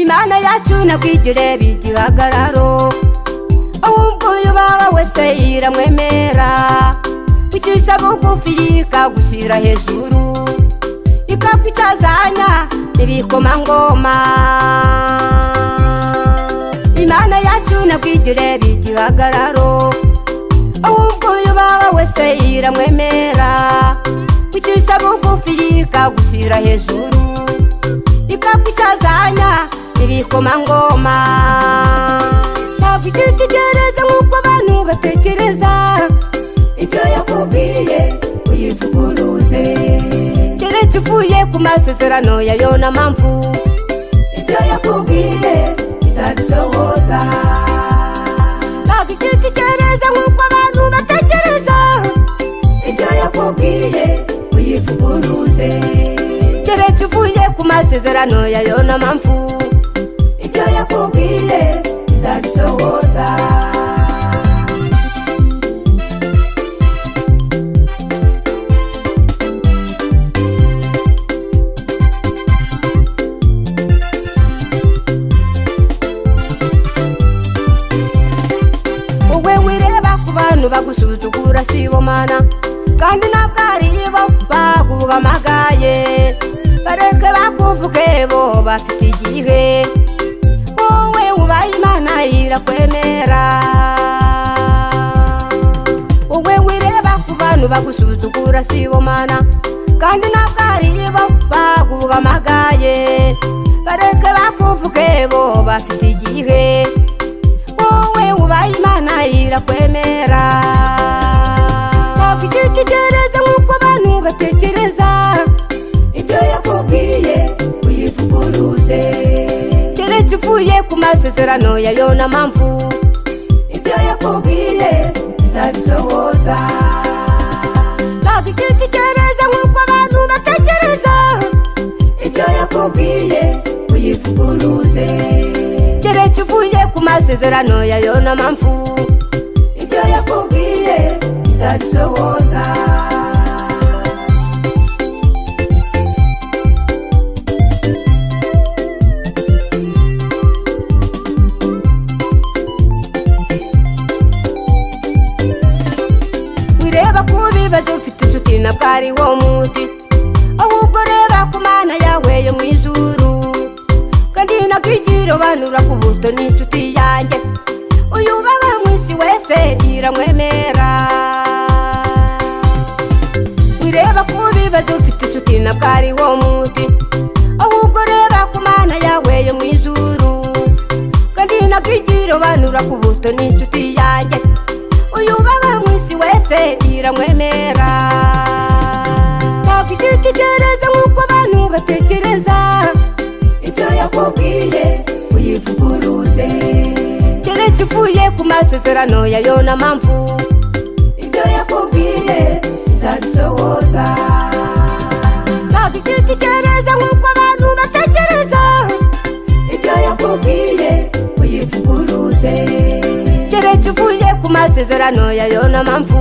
Imana yacu nabwigire bigihagararo, ahubwo yubaha wese iramwemera, kwicisha bugufi ikagushyira hejuru, ikakwitazanya ibikomangoma. Imana yacu nabwigire bigihagararo, ahubwo yubaha wese iramwemera, kwicisha bugufi ikagushyira hejuru, ikakwitazanya ibikomangoma. Ntabwo igitekereza nk'uko abantu batekereza, ibyo yakubwiye uyivuguruze, keretse uvuye ku masezerano yayo na mpamvu, ibyo yakubwiye izabisohoza. Ntabwo igitekereza nk'uko abantu batekereza, ibyo yakubwiye uyivuguruze, keretse uvuye ku masezerano yayo na mpamvu, ibyo yakubwiye izabisohoza. Wowe wireba ku bantu bagusuzugura sibo Mana, kandi ntabwo ari bo baguhamagaye, bareke bakuvuge bo bafite igihe, wowe ubaye Imana irakwemera. Wowe wireba ku bantu bagusuzugura sibo Mana, kandi ntabwo ari bo baguhamagaye, bareke bakuvuge bo bafite igihe, wowe ubaye Imana irakwemera. Ntabwo igitekereza nk'uko abantu batekereza, ibyo yakubwiye uyivuguruze, keretse uvuye ku masezerano yayo na mpamvu, ibyo yakubwiye izabisohoza. Ntabwo igitekereza nk'uko abantu batekereza, ibyo yakubwiye uyivuguruze, keretse uvuye ku masezerano yayo na mpamvu, ibyo yakubwiye izabisohoza. Wireba ku bibazo ufite inshuti ntabwo ariho muti, ahubwo reba ku Mana yawe yo mu ijuru, kandi nakwigira ubanura ku buto n'inshuti yanjye, uyubaha mu isi wese iramwemera. Wireba ku bibazo ufite inshuti ntabwo ariho muti, ahubwo reba ku Mana yawe yo mu ijuru, kandi nakwigira ubanura ku buto n'inshuti yanjye, uyubaha mu isi wese iramwemera. Ntabwo igitekereza nk'uko abantu batekereza, ibyo yakubwiye uyivuguruze, keretse uvuye ku masezerano yayo na mpamvu, ibyo yakubwiye izabisohoza. Ntabwo igitekereza nk'uko abantu batekereza, ibyo yakubwiye uyivuguruze, keretse uvuye ku masezerano yayo na mpamvu,